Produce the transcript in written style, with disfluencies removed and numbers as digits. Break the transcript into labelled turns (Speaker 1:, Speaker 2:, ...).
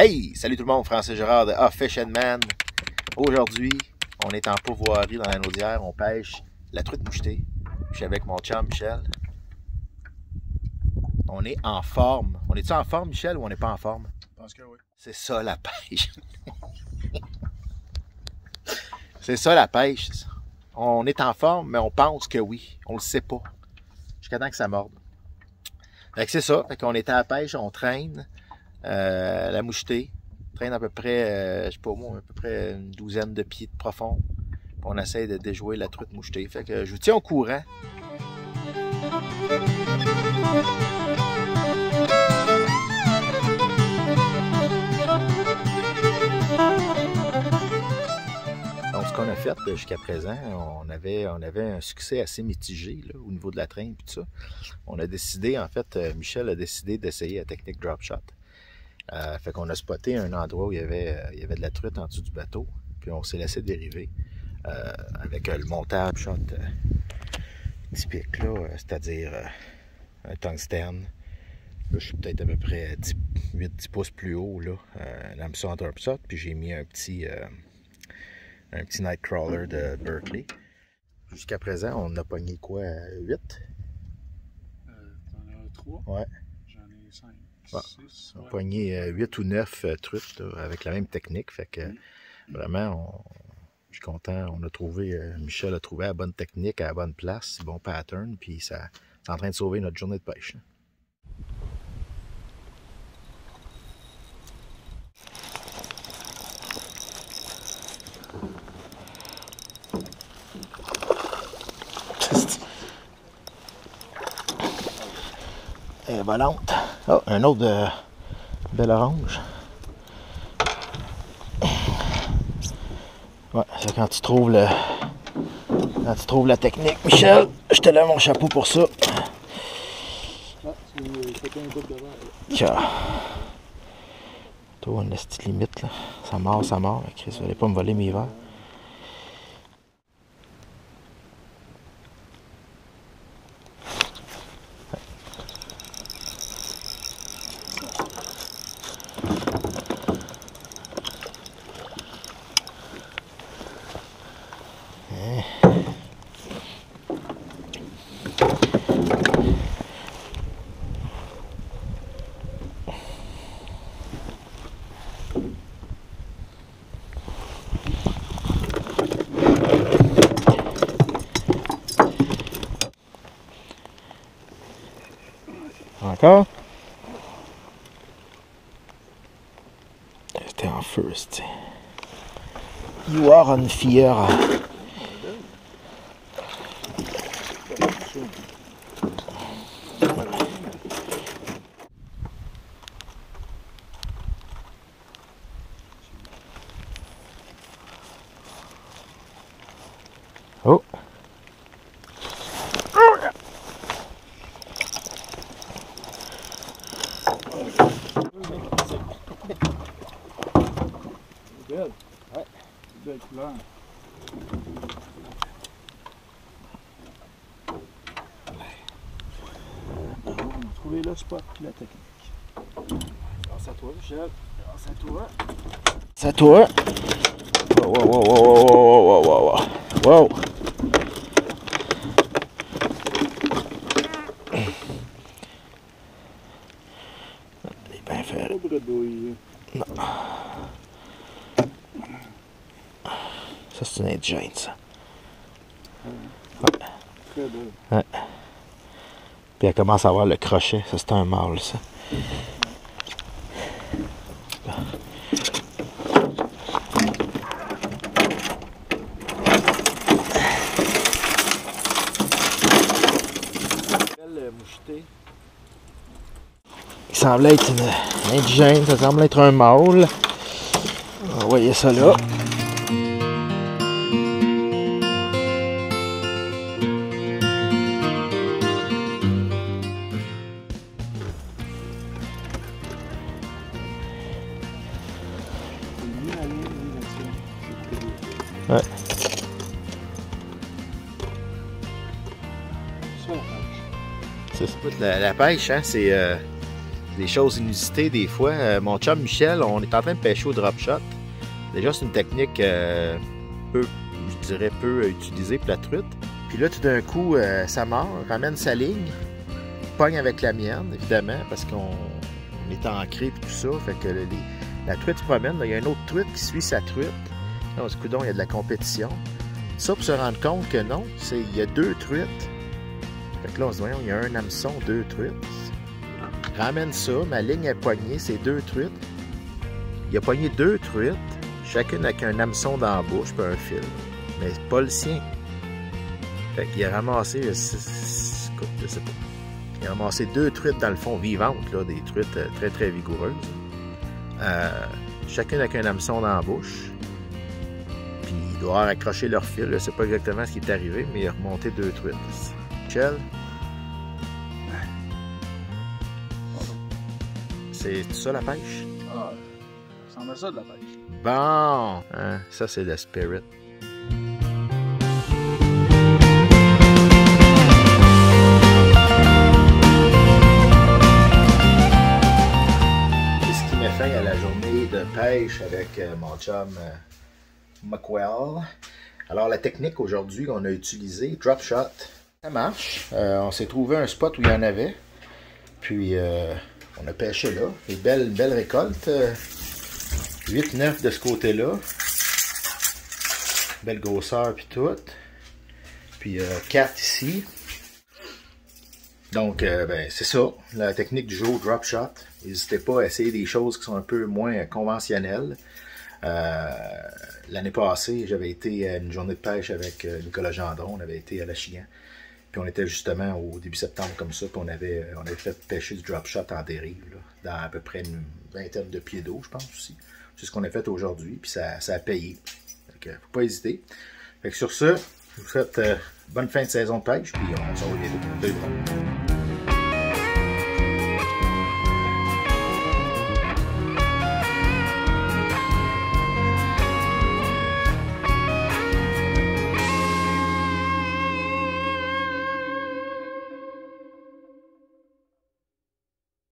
Speaker 1: Hey! Salut tout le monde, Francis Gérard de Fish and Man. Aujourd'hui, on est en pourvoirie dans la Naudière, on pêche la truite mouchetée. Je suis avec mon chum Michel. On est en forme. On est-tu en forme, Michel, ou on n'est pas en forme?
Speaker 2: Je pense que oui.
Speaker 1: C'est ça la pêche. C'est ça la pêche. On est en forme, mais on pense que oui. On le sait pas. Jusqu'à temps que ça morde. Fait que c'est ça. Fait qu'on était à la pêche, on traîne. La mouchetée traîne à peu près, je sais pas moi, à peu près une douzaine de pieds de profond. Puis on essaie de déjouer la truite mouchetée. Fait que je vous tiens au courant. Donc, ce qu'on a fait jusqu'à présent, on avait un succès assez mitigé là, au niveau de la traîne et tout ça. On a décidé, en fait, Michel a décidé d'essayer la technique drop shot. Fait qu'on a spoté un endroit où il y avait de la truite en dessous du bateau, puis on s'est laissé dériver avec le montage shot typique, là, c'est-à-dire un tungstène. Là, je suis peut-être à peu près 8-10 pouces plus haut, là, l'hameçon drop shot, puis j'ai mis un petit Nightcrawler de Berkley. Jusqu'à présent, on a pogné quoi, 8?
Speaker 2: T'en as 3?
Speaker 1: Ouais.
Speaker 2: J'en ai 5.
Speaker 1: Ouais.
Speaker 2: 6.
Speaker 1: On a pogné 8 ou 9 truites là, avec la même technique. Fait que vraiment, je suis content. On a trouvé, Michel a trouvé la bonne technique, à la bonne place, bon pattern, puis c'est en train de sauver notre journée de pêche. Elle est volante. Oh, un autre belle orange. Ouais, c'est quand tu trouves la technique. Michel, je te lève mon chapeau pour ça.
Speaker 2: Ah, c'était un bout de verre.
Speaker 1: Tiens. Toi, une petite limite, là. Ça mord. Mais Chris, vous allez pas me voler mes verres. Encore? C'était en feu, c'est. You are on fire. Oh!
Speaker 2: Belle.
Speaker 1: Ouais.
Speaker 2: Belle couleur. On a trouvé le spot et la technique. Grâce à toi, Michel. Grâce à toi.
Speaker 1: C'est à toi. Wow. Il est bien fait.
Speaker 2: Pas bredouille.
Speaker 1: Non. Ça, c'est une indigène, ça.
Speaker 2: Très belle.
Speaker 1: Ouais. Puis elle commence à avoir le crochet. Ça, c'est un mâle, ça. Belle mouchetée. Il semblait être une indigène. Ça semble être un mâle. On va envoyer ça là. Ouais.
Speaker 2: Ça, la pêche.
Speaker 1: La pêche, hein, c'est des choses inusitées des fois. Mon chum Michel, on est en train de pêcher au drop shot. Déjà, c'est une technique peu utilisée pour la truite. Puis là, tout d'un coup, ça mord, ramène sa ligne, pogne avec la mienne, évidemment, parce qu'on est ancré et tout ça. Fait que la truite se promène. Là, il y a une autre truite qui suit sa truite. Là, on se dit, coudonc, il y a de la compétition. Ça, pour se rendre compte que non, il y a deux truites. Fait que là, on se dit, voyons, il y a un hameçon, deux truites. Ramène ça, ma ligne est poignée, c'est deux truites. Il a poigné deux truites, chacune avec un hameçon dans la bouche et un fil. Mais c'est pas le sien. Fait qu'il a ramassé, je sais pas. Il a ramassé deux truites dans le fond vivantes, là, des truites très très vigoureuses. Chacune avec un hameçon dans la bouche. Puis il doit avoir accroché leur fil. Je sais pas exactement ce qui est arrivé, mais il a remonté deux truites. Michel? C'est tout ça la pêche?
Speaker 2: Ah, ça ressemble à ça de la pêche.
Speaker 1: Bon! Hein, ça c'est le spirit. À la journée de pêche avec mon chum McQuell. Alors la technique aujourd'hui qu'on a utilisée, drop shot, ça marche. On s'est trouvé un spot où il y en avait. Puis on a pêché là. Une belle récolte. 8-9 de ce côté-là. Belle grosseur puis tout. Puis 4 ici. Donc, ben, c'est ça, la technique du jour, drop shot. N'hésitez pas à essayer des choses qui sont un peu moins conventionnelles. L'année passée, j'avais été à une journée de pêche avec Nicolas Gendron. On avait été à l'Achigan. Puis on était justement au début septembre comme ça. Puis on avait fait pêcher du drop shot en dérive, là, dans à peu près une vingtaine de pieds d'eau, je pense aussi. C'est ce qu'on a fait aujourd'hui. Puis ça a payé. Donc, faut pas hésiter. Fait que sur ce, je vous souhaite bonne fin de saison de pêche. Puis on se revoit bientôt.